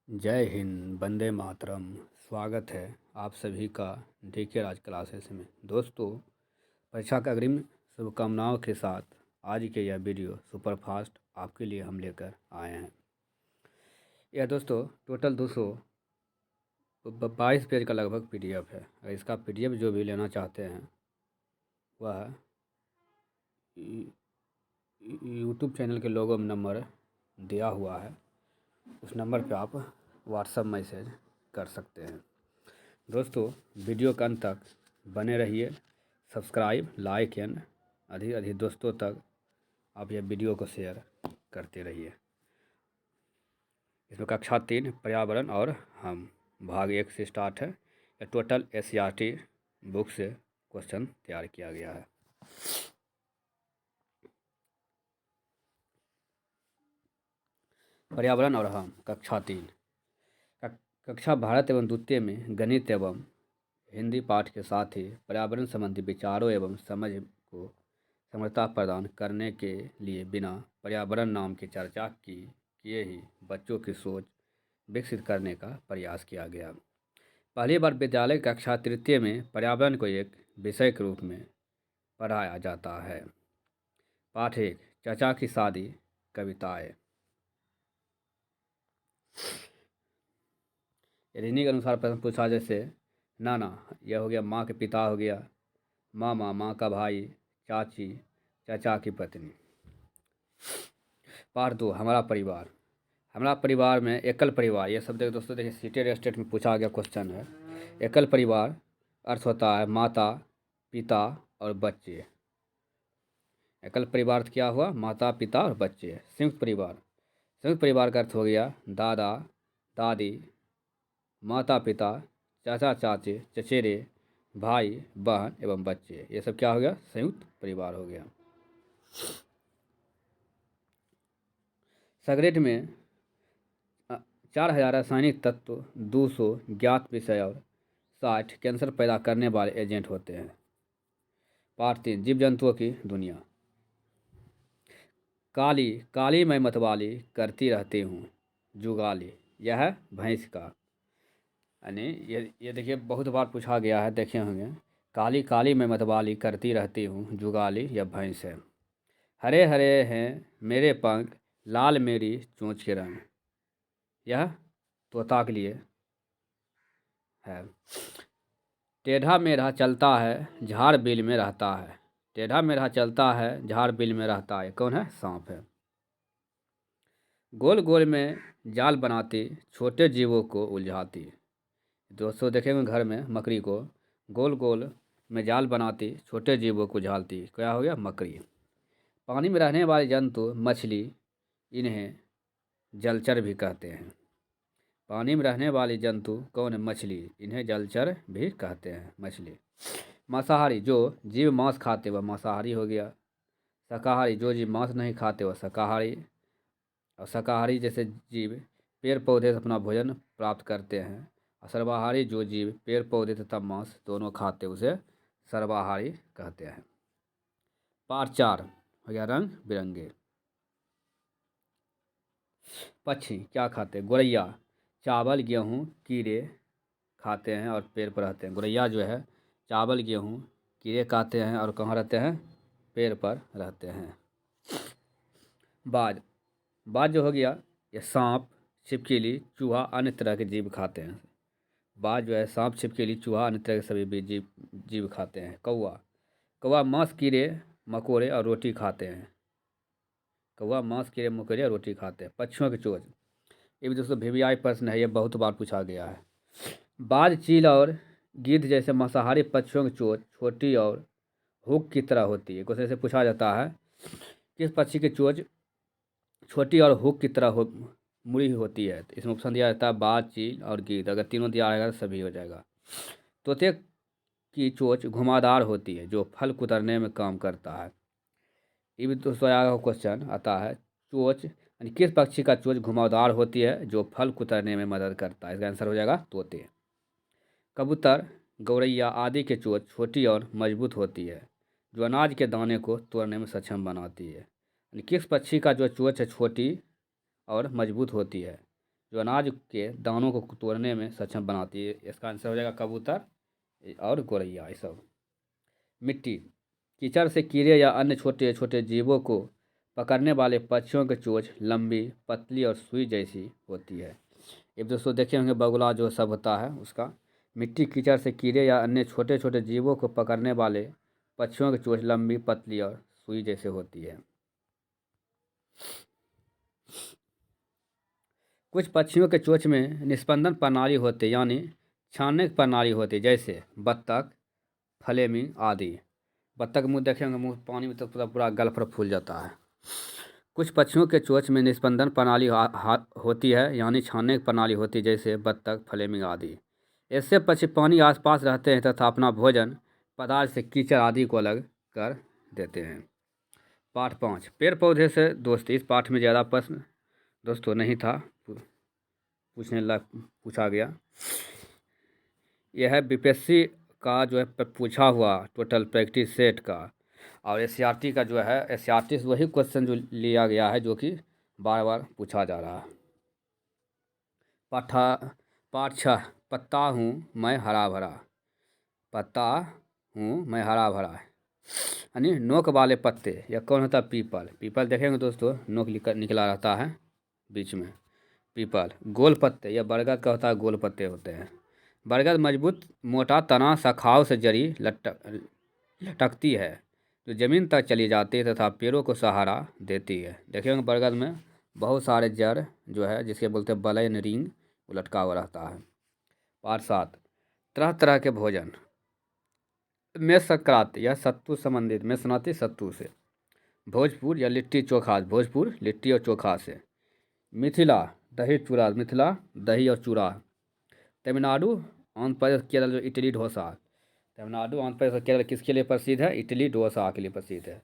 जय हिंद, वंदे मातरम। स्वागत है आप सभी का डीके राज क्लासेस में। दोस्तों, परीक्षा का अग्रिम शुभकामनाओं के साथ आज के यह वीडियो सुपरफास्ट आपके लिए हम लेकर आए हैं। यह दोस्तों टोटल 222 पेज का लगभग पीडीएफ है। और इसका पीडीएफ जो भी लेना चाहते हैं वह यूट्यूब चैनल के लोगो में नंबर दिया हुआ है, उस नंबर पे आप व्हाट्सएप मैसेज कर सकते हैं। दोस्तों, वीडियो के अंत तक बने रहिए। सब्सक्राइब, लाइक एंड अधिक अधिक दोस्तों तक आप यह वीडियो को शेयर करते रहिए। इसमें कक्षा 3 पर्यावरण और हम भाग 1 से स्टार्ट है। यह टोटल एससीईआरटी बुक से क्वेश्चन तैयार किया गया है। पर्यावरण और हम कक्षा 3 कक्षा भारत एवं द्वितीय में गणित एवं हिंदी पाठ के साथ ही पर्यावरण संबंधी विचारों एवं समझ को समग्रता प्रदान करने के लिए बिना पर्यावरण नाम की चर्चा किए ही बच्चों की सोच विकसित करने का प्रयास किया गया। पहली बार विद्यालय कक्षा 3 में पर्यावरण को एक विषय के रूप में पढ़ाया जाता है। पाठ 1, चाचा की शादी कविताएं। रीनी के अनुसार प्रश्न पूछा, जैसे नाना, यह हो गया माँ के पिता हो गया, मामा माँ का भाई, चाची चाचा की पत्नी। पार्ट 2, हमारा परिवार। हमारा परिवार में एकल परिवार, ये सब देखिए दोस्तों, देखिए सीटेड स्टेट में पूछा गया क्वेश्चन है। एकल परिवार अर्थ होता है माता पिता और बच्चे। एकल परिवार अर्थ क्या हुआ? माता पिता और बच्चे। संयुक्त परिवार का अर्थ हो गया दादा दादी, माता पिता, चाचा चाची, चचेरे, भाई बहन एवं बच्चे। ये सब क्या हो गया? संयुक्त परिवार हो गया। सिगरेट में 4000 रासायनिक तत्व, 200 ज्ञात विषय और 60 कैंसर पैदा करने वाले एजेंट होते हैं। पार्ट 3, जीव जंतुओं की दुनिया। काली काली मैं मतवाली करती रहती हूँ जुगाली, यह है भैंस का। यानी ये देखिए बहुत बार पूछा गया है, देखे होंगे। काली काली मैं मतवाली करती रहती हूँ जुगाली, यह भैंस है। हरे हरे हैं मेरे पंख, लाल मेरी चोंच के रंग, यह तोता के लिए है। टेढ़ा मेढ़ा चलता है झाड़ बिल में रहता है। टेढ़ा मेढ़ा चलता है झाड़ बिल में रहता है, कौन है? सांप है। गोल गोल में जाल बनाती, छोटे जीवों को उलझाती। दोस्तों देखेंगे घर में मकड़ी को गोल गोल में जाल बनाती, छोटे जीवों को उलझाती, क्या हो गया? मकड़ी। पानी में रहने वाले जंतु मछली, इन्हें जलचर भी कहते हैं। पानी में रहने वाले जंतु कौन है? मछली, इन्हें जलचर भी कहते हैं, मछली। मांसाहारी जो जीव मांस खाते वह मांसाहारी हो गया। शाकाहारी जो जीव मांस नहीं खाते वह शाकाहारी। और शाकाहारी जैसे जीव पेड़ पौधे से अपना भोजन प्राप्त करते हैं। और सर्वाहारी जो जीव पेड़ पौधे तथा मांस दोनों खाते उसे सर्वाहारी कहते हैं। पार्ट 4 हो गया रंग बिरंगे। पक्षी क्या खाते हैं? गोरैया चावल गेहूँ कीड़े खाते हैं और पेड़ पर रहते हैं। गोरैया जो है चावल गेहूँ कीड़े खाते हैं और कहाँ रहते हैं? पेड़ पर रहते हैं। बाज बाज जो हो गया, ये सांप छिपकली चूहा अन्य तरह के जीव खाते हैं। बाज जो है सांप छिपकली चूहा अन्य तरह के सभी भी जीव खाते हैं। कौवा मांस कीड़े मकोड़े और रोटी खाते हैं। कौवा मांस कीड़े मकोड़े और रोटी खाते हैं। पक्षियों की चोंच, ये भी दोस्तों वीवीआई प्रश्न है, ये बहुत बार पूछा गया है। बाज चील और गिद्ध जैसे मांसाहारी पक्षियों की चोंच छोटी और हुक की तरह होती है। क्वेश्चन से पूछा जाता है किस पक्षी की चोंच छोटी और हुक की तरह मुड़ी होती है? तो इसमें ऑप्शन दिया जाता है बाज चील और गिद्ध। अगर तीनों दिया रहेगा तो सभी हो जाएगा। तोते की चोंच घुमावदार होती है जो फल कुतरने में काम करता है। ये भी दोस्तों आया क्वेश्चन आता है, चोंच यानी किस पक्षी का चोंच घुमावदार होती है जो फल कुतरने में मदद करता है? इसका आंसर हो जाएगा तोते। कबूतर गौरैया आदि की चोंच छोटी और मजबूत होती है जो अनाज के दाने को तोड़ने में सक्षम बनाती है। यानी किस पक्षी का जो चोंच है छोटी और मजबूत होती है? जो अनाज के दानों को तोड़ने में सक्षम बनाती है। इसका आंसर हो जाएगा कबूतर और गौरैया। ये सब मिट्टी, कीचड़ से कीड़े या अन्य छोटे छोटे जीवों को पकड़ने वाले पक्षियों की चोंच लंबी, पतली और सुई जैसी होती है। ये दोस्तों देखे होंगे बगुला जो सब होता है उसका। मिट्टी, कीचड़ से कीड़े या अन्य छोटे छोटे जीवों को पकड़ने वाले पक्षियों की चोंच लंबी, पतली और सुई जैसे होती है। कुछ पक्षियों के चोंच में निस्पंदन प्रणाली होती है, यानी छानने की प्रणाली होती है, जैसे बत्तख, फ्लेमिंग आदि। बत्तख मुंह देखेंगे, मुंह पानी में तो पूरा गल पर फूल जाता है। कुछ पक्षियों के चोंच में निस्पंदन प्रणाली होती है, यानी छानने की प्रणाली होती है, जैसे बत्तख, फ्लेमिंग आदि। इससे पक्षी पानी आसपास रहते हैं तथा अपना भोजन पदार्थ से कीचड़ आदि को अलग कर देते हैं। पाठ 5, पेड़ पौधे से दोस्ती। इस पाठ में ज़्यादा प्रश्न दोस्तों नहीं था, पूछा गया। यह है बीपीएससी का जो है पूछा हुआ टोटल प्रैक्टिस सेट का, और एससीईआरटी का जो है एससीईआरटी से वही क्वेश्चन जो लिया गया है जो कि बार बार पूछा जा रहा है। पाठ 6, पत्ता हूँ मैं हरा भरा। पत्ता हूँ मैं हरा भरा, यानी नोक वाले पत्ते। यह कौन होता है? पीपल। पीपल देखेंगे दोस्तों, नोक निकला रहता है बीच में, पीपल। गोल पत्ते, यह बरगद का होता है, गोल पत्ते होते हैं। बरगद मजबूत मोटा तना शाखाओं से जड़ी लटकती है, जो जमीन तक चली जाती है तथा पेड़ों को सहारा देती है। देखिए बरगद में बहुत सारे जड़ जो है, जिसके बोलते हैं बलयन रिंग, वो लटका हुआ रहता है। पाठ 7, तरह तरह के भोजन। में संक्रांति या सत्तू संबंधित में सुनाती सत्तू से। भोजपुर या लिट्टी चोखा, भोजपुर लिट्टी और चोखा से। मिथिला दही चूड़ा, मिथिला दही और चूड़ा। तमिलनाडु, आंध्र प्रदेश, केरल जो इडली डोसा। तमिलनाडु, आंध्र प्रदेश और केरल किसके लिए प्रसिद्ध है? इडली डोसा के लिए प्रसिद्ध है।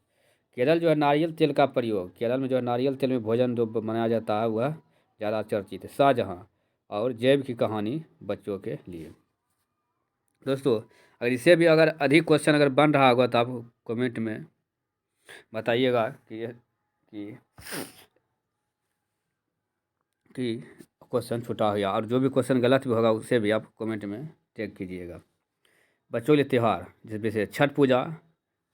केरल जो है नारियल तेल का प्रयोग, केरल में जो है नारियल तेल में भोजन जो बनाया जाता है वह ज़्यादा चर्चित है। शाहजहाँ और जैब की कहानी बच्चों के लिए। दोस्तों अगर इससे भी अगर अधिक क्वेश्चन अगर बन रहा होगा तो आप कमेंट में बताइएगा कि क्वेश्चन छूटा हो, और जो भी क्वेश्चन गलत भी होगा उसे भी आप कमेंट में टैग कीजिएगा। बच्चों के लिए त्यौहार, जैसे छठ पूजा,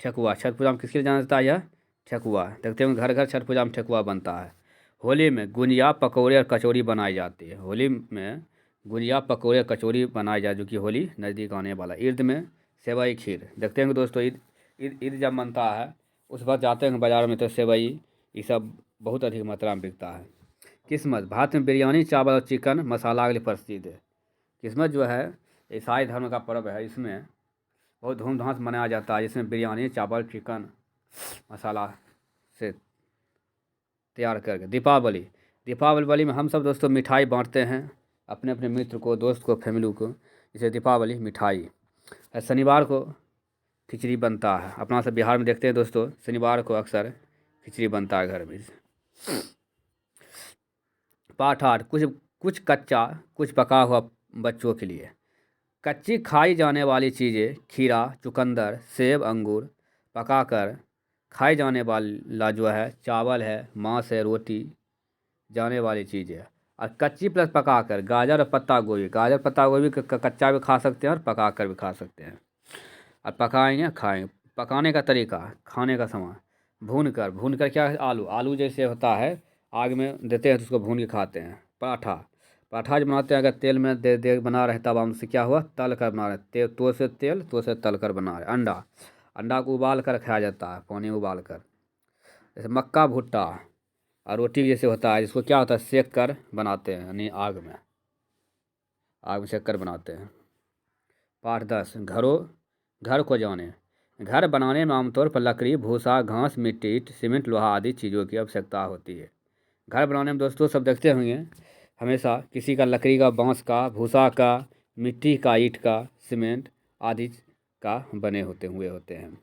ठेकुआ। छठ पूजा में किसके लिए जाना जाता है? यह ठेकुआ। देखते हैं घर घर छठ पूजा में ठेकुआ बनता है। होली में गुजिया, पकौड़े और कचौड़ी बनाई जाती है। होली में गुजिया, पकौड़े, कचौड़ी बनाई जाए, जो कि होली नज़दीक आने वाला। ईद में सेवई खीर। देखते हैं दोस्तों ईद जब बनता है उस वक्त जाते हैं बाज़ार में तो सेवई ये सब बहुत अधिक मात्रा में बिकता है। किस्मत, भारत में बिरयानी, चावल और चिकन मसाला के लिए प्रसिद्ध है। किस्मत जो है ईसाई धर्म का पर्व है, इसमें बहुत धूमधाम से मनाया जाता है, जिसमें बिरयानी, चावल, चिकन मसाला से तैयार करके। दीपावली, दीपावली में हम सब दोस्तों मिठाई बांटते हैं अपने अपने मित्र को, दोस्त को, फैमिली को, इसे दीपावली मिठाई। शनिवार को खिचड़ी बनता है। अपना सब बिहार में देखते हैं दोस्तों, शनिवार को अक्सर खिचड़ी बनता है घर में। पाठ 8, कुछ कच्चा कुछ पका हुआ बच्चों के लिए। कच्ची खाई जाने वाली चीज़ें खीरा, चुकंदर, सेब, अंगूर। पकाकर खाई जाने वाला जो है चावल है, मांस है, रोटी जाने वाली चीज़ है। और कच्ची प्लस पकाकर गाजर और पत्ता गोभी। गाजर पत्ता गोभी कच्चा भी खा सकते हैं और पका कर भी खा सकते हैं। और पकाएंगे खाएंगे। पकाने का तरीका, खाने का सामान, भून कर क्या है? आलू जैसे होता है आग में देते हैं तो उसको भून के खाते हैं। पराठा जो बनाते हैं अगर तेल में दे बना रहे तब हमसे क्या हुआ? तल कर बना रहे, तो से तल कर बना रहे। अंडा को उबाल कर खाया जाता है, पानी उबाल कर। जैसे मक्का भुट्टा और रोटी जैसे होता है, जिसको क्या होता है? सेक कर बनाते हैं, यानी आग में सेक कर बनाते हैं। पाठ 10, घर को जाने। घर बनाने में आमतौर पर लकड़ी, भूसा, घास, मिट्टी, सीमेंट, लोहा आदि चीज़ों की आवश्यकता होती है। घर बनाने में दोस्तों सब देखते होंगे हमेशा किसी का लकड़ी का, बांस का, भूसा का, मिट्टी का, ईंट का, सीमेंट आदि का बने हुए होते हैं।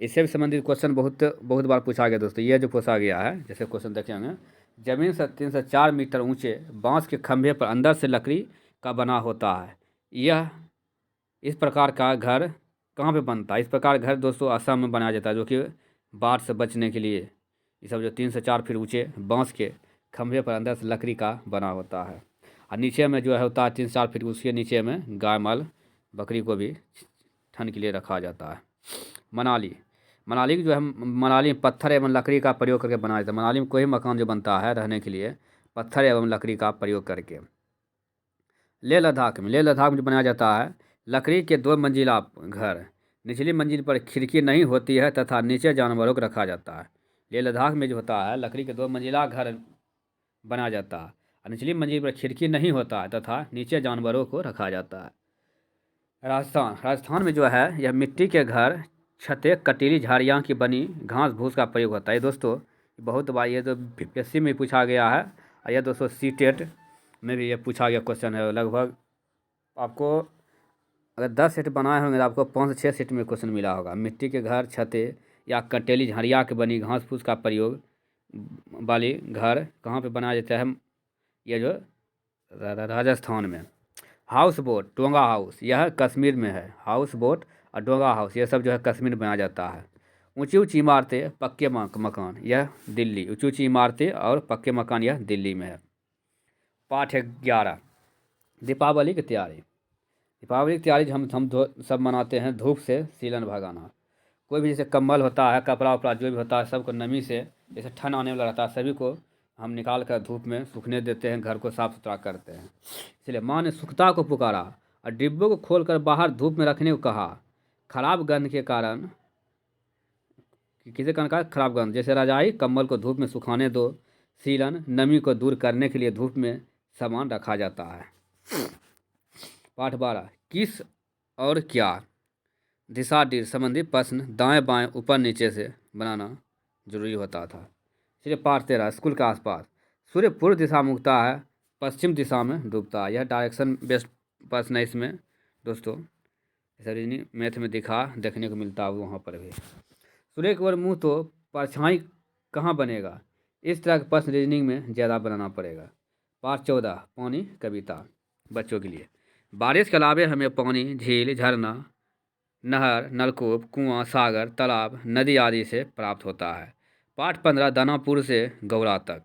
इससे भी संबंधित क्वेश्चन बहुत बार पूछा गया दोस्तों। ये जो पूछा गया है, जैसे क्वेश्चन देखे होंगे, जमीन से 3 से 4 मीटर ऊंचे बांस के खंभे पर अंदर से लकड़ी का बना होता है। यह इस प्रकार का घर कहाँ पे बनता है? इस प्रकार घर दोस्तों असम में बनाया जाता है, जो कि बाढ़ से बचने के लिए ये सब जो 3 से 4 फीट ऊंचे बांस के खंभे पर अंदर से लकड़ी का बना होता है। और नीचे में जो है होता है 3-4 फीट, उसके नीचे में गाय माल बकरी को भी ठंड के लिए रखा जाता है। मनाली, मनाली जो है, मनाली में पत्थर एवं लकड़ी का प्रयोग करके बनाया जाता है। मनाली में कोई मकान जो बनता है रहने के लिए पत्थर एवं लकड़ी का प्रयोग करके। लेह लद्दाख में, लेह लद्दाख में जो बनाया जाता है लकड़ी के 2 मंजिला घर, निचली मंजिल पर खिड़की नहीं होती है तथा नीचे जानवरों को रखा जाता है। लेह लद्दाख में जो होता है लकड़ी के 2 मंजिला घर बनाया जाता है और निचली मंजिल पर खिड़की नहीं होता है तथा नीचे जानवरों को रखा जाता है। राजस्थान, राजस्थान में जो है यह मिट्टी के घर, छतें कटीली झाड़ियाँ की बनी घास भूस का प्रयोग होता है। दोस्तों बहुत बार ये तो पीएससी में पूछा गया है और यह दोस्तों सीटेट में भी ये पूछा गया क्वेश्चन है। लगभग आपको अगर 10 सेट बनाए होंगे तो आपको 5 से 6 सेट में क्वेश्चन मिला होगा। मिट्टी के घर, छतें या कटीली झाड़ियाँ की बनी घास फूस का प्रयोग वाली घर कहाँ पे बनाया जाता है? ये जो राजस्थान में। हाउस बोट, डोंगा हाउस, यह कश्मीर में है। हाउस बोट और डोंगा हाउस ये सब जो है कश्मीर में बनाया जाता है। ऊंची ऊंची इमारतें, पक्के मकान, यह दिल्ली। ऊंची ऊंची इमारतें और पक्के मकान यह दिल्ली में है। पाठ 11, दीपावली की तैयारी। दीपावली की तैयारी हम सब मनाते हैं धूप से सीलन भगाना। कोई भी जैसे कंबल होता है, कपड़ा उपड़ा जो भी होता है सबको नमी से, जैसे ठंड आने वाला रहता है सभी को हम निकाल कर धूप में सूखने देते हैं, घर को साफ़ सुथरा करते हैं। इसलिए माँ ने सुखता को पुकारा और डिब्बों को खोलकर बाहर धूप में रखने को कहा। खराब गंध के कारण, किसी कारण का खराब गंध, जैसे रजाई कंबल को धूप में सुखाने दो। सीलन, नमी को दूर करने के लिए धूप में सामान रखा जाता है। पाठ 12, किस और क्या। दिशा डीर संबंधी प्रश्न दाएं बाएं ऊपर नीचे से बनाना जरूरी होता था। इसलिए पाठ 13, स्कूल के आसपास। सूर्य पूर्व दिशा में उगता है, पश्चिम दिशा में डूबता है। यह डायरेक्शन बेस्ड प्रश्न है इसमें दोस्तों, रीजनिंग मैथ में देखने को मिलता है वहाँ पर भी। सूर्य की ओर मुँह तो परछाई कहाँ बनेगा? इस तरह के प्रश्न रीजनिंग में ज़्यादा बनाना पड़ेगा। पाठ 14, पानी कविता बच्चों के लिए। बारिश के अलावे हमें पानी झील, झरना, नहर, नलकूप, कुआं, सागर, तालाब, नदी आदि से प्राप्त होता है। पाठ 15, दानापुर से गौरा तक।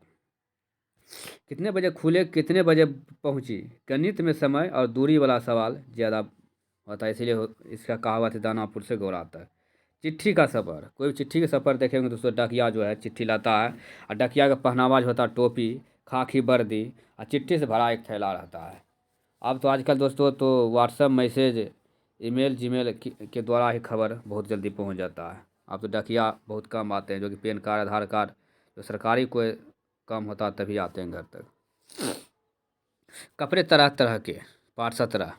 कितने बजे खुले, कितने बजे पहुंची? गणित में समय और दूरी वाला सवाल ज़्यादा होता है, इसीलिए इसका कहावत है दानापुर से गौरा तक। चिट्ठी का सफ़र, कोई चिट्ठी का सफ़र देखेंगे दोस्तों, डाकिया जो है चिट्ठी लाता है और डाकिया का पहनावा जो होता है टोपी, खाकी वर्दी और चिट्ठी से भरा एक थैला रहता है। अब तो आजकल दोस्तों तो व्हाट्सएप मैसेज, ईमेल, जीमेल के द्वारा ही खबर बहुत जल्दी पहुंच जाता है। अब तो डाकिया बहुत कम आते हैं, जो कि पैन कार्ड, आधार कार्ड जो सरकारी कोई काम होता है तभी आते हैं घर तक। कपड़े तरह तरह के। पाठ 17,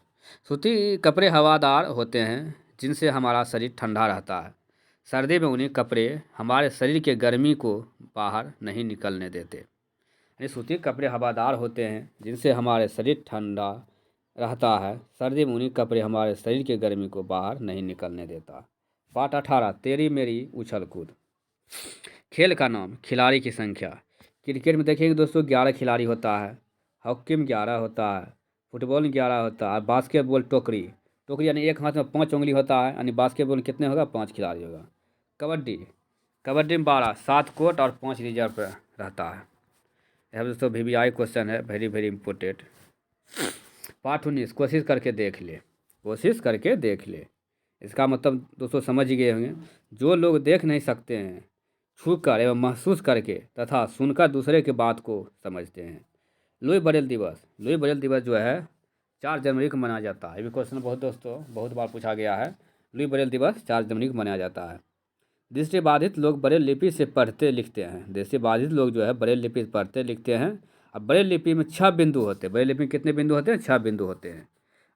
सूती कपड़े हवादार होते हैं जिनसे हमारा शरीर ठंडा रहता है। सर्दी में उन्हीं कपड़े हमारे शरीर के गर्मी को बाहर नहीं निकलने देते। यानी सूती कपड़े हवादार होते हैं जिनसे हमारे शरीर ठंडा रहता है। सर्दी में उन्हीं कपड़े हमारे शरीर के गर्मी को बाहर नहीं निकलने देता। पाठ 18, तेरी मेरी उछल कूद। खेल का नाम, खिलाड़ी की संख्या। क्रिकेट में देखेंगे दोस्तों 11 खिलाड़ी होता है, हॉकी में 11 होता है, फुटबॉल में 11 होता है, बास्केटबॉल टोकरी, टोकरी यानी एक हाथ में 5 उंगली होता है, यानी बास्केटबॉल में कितने होगा? 5 खिलाड़ी होगा। कबड्डी, कबड्डी में 12, 7 कोर्ट और 5 रिजर्व पर रहता है। यह दोस्तों VVI क्वेश्चन है, वेरी वेरी इंपॉर्टेंट। पाठ 19, कोशिश करके देख ले। कोशिश करके देख ले, इसका मतलब दोस्तों समझ ही गए होंगे, जो लोग देख नहीं सकते हैं छूकर एवं महसूस करके तथा सुनकर दूसरे की बात को समझते हैं। लुई ब्रेल दिवस, लुई ब्रेल दिवस जो है 4 जनवरी को मनाया जाता है। ये भी क्वेश्चन बहुत बार पूछा गया है। लुई ब्रेल दिवस 4 जनवरी को मनाया जाता है। दृष्टिबाधित लोग ब्रेल लिपि से पढ़ते लिखते हैं। दृष्टिबाधित लोग जो है ब्रेल लिपि से पढ़ते लिखते हैं। अब ब्रेल लिपि में 6 बिंदु होते हैं। ब्रेल लिपि में कितने बिंदु होते हैं? 6 बिंदु होते हैं।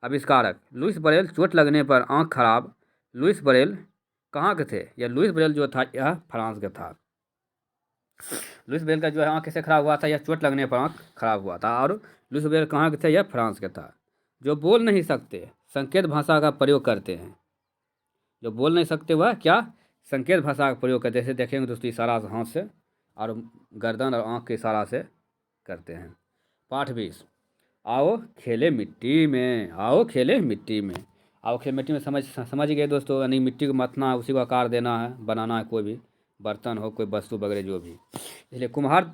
आविष्कारक, लुईस ब्रेल। चोट लगने पर आँख खराब। लुईस ब्रेल कहाँ के थे? यह लुईस ब्रेल जो था यह फ्रांस का था। लुईस ब्रेल का जो है आँख कैसे खराब हुआ था? यह चोट लगने पर आँख खराब हुआ था। और लुईस ब्रेल कहाँ के थे? यह फ्रांस का था। जो बोल नहीं सकते संकेत भाषा का प्रयोग करते हैं। जो बोल नहीं सकते वह क्या? संकेत भाषा का प्रयोग करते हैं। जैसे देखेंगे दोस्तों इशारा हाथ से और गर्दन और आँख के इशारा से करते हैं। पाठ 20, आओ खेले मिट्टी में। आओ खेले मिट्टी में। आओ खेले मिट्टी में समझ गए दोस्तों, यानी मिट्टी को मथना है, उसी को आकार देना है, बनाना है, कोई भी बर्तन हो, कोई वस्तु वगैरह जो भी। इसलिए कुम्हार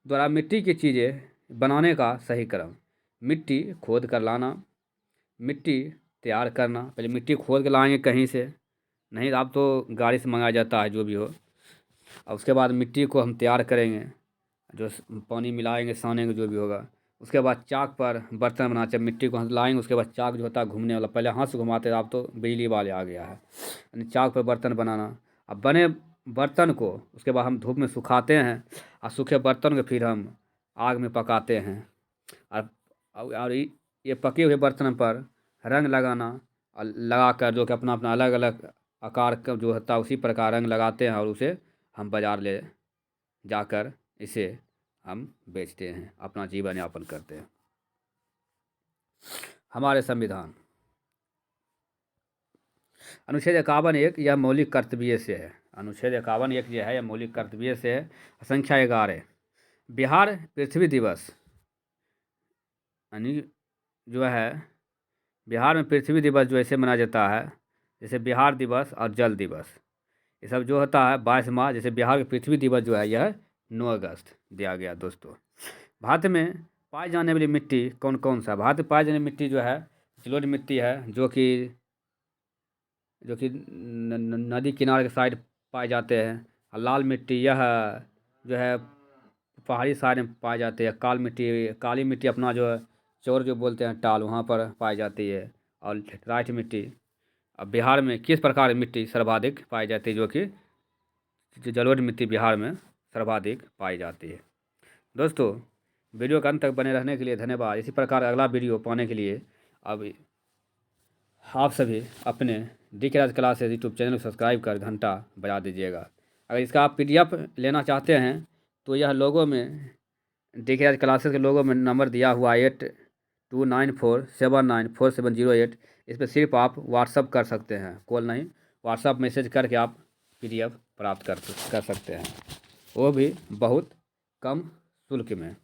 द्वारा मिट्टी की चीज़ें बनाने का सही क्रम। मिट्टी खोद कर लाना, मिट्टी तैयार करना। पहले मिट्टी खोद के लाएंगे कहीं से, नहीं अब तो गाड़ी से मंगाया जाता है जो भी हो। और उसके बाद मिट्टी को हम तैयार करेंगे, जो पानी मिलाएंगे सानेंगे जो भी होगा। उसके बाद चाक पर बर्तन बनाना चाहिए, मिट्टी को हम लाएंगे। उसके बाद चाक जो होता है घूमने वाला, पहले हाथ से घुमाते थे, अब तो बिजली वाले आ गया है। यानी चाक पर बर्तन बनाना। अब बने बर्तन को उसके बाद हम धूप में सुखाते हैं, और सूखे बर्तन को फिर हम आग में पकाते हैं। और ये पके हुए बर्तन पर रंग लगाना, और लगाकर जो कि अपना अपना अलग अलग आकार का जो होता है उसी प्रकार रंग लगाते हैं, और उसे हम बाज़ार ले जाकर इसे हम बेचते हैं, अपना जीवन यापन करते हैं। हमारे संविधान अनुच्छेद 51(1) यह मौलिक कर्तव्य से है। अनुच्छेद 51(1) जो है यह मौलिक कर्तव्य से है। संख्या 11 बिहार पृथ्वी दिवस, यानी जो है बिहार में पृथ्वी दिवस जो ऐसे मनाया जाता है, जैसे बिहार दिवस और जल दिवस, ये सब जो होता है 22 मार्च। जैसे बिहार का पृथ्वी दिवस जो है यह 9 अगस्त दिया गया। दोस्तों, भारत में पाई जाने वाली मिट्टी कौन कौन सा? भारत में पाई जाने वाली मिट्टी जो है जलोढ़ मिट्टी है, जो कि नदी किनारे के साइड पाए जाते हैं। और लाल मिट्टी यह जो है पहाड़ी साइड में पाई जाती है। काली मिट्टी अपना जो है चौर जो बोलते हैं टाल, वहाँ पर पाई जाती है। और राइट मिट्टी। अब बिहार में किस प्रकार की मिट्टी सर्वाधिक पाई जाती है? जो कि जलोढ़ मिट्टी बिहार में सर्वाधिक पाई जाती है। दोस्तों, वीडियो के अंत तक बने रहने के लिए धन्यवाद। इसी प्रकार अगला वीडियो पाने के लिए अब आप सभी अपने DK राज क्लासेस यूट्यूब चैनल को सब्सक्राइब कर घंटा बजा दीजिएगा। अगर इसका आप PDF लेना चाहते हैं तो यह लोगो में DK राज क्लासेस के लोगो में नंबर दिया हुआ 8294794708। इस पर सिर्फ आप व्हाट्सअप कर सकते हैं, कॉल नहीं, व्हाट्सअप मैसेज करके आप PDF प्राप्त कर सकते हैं, वो भी बहुत कम शुल्क में।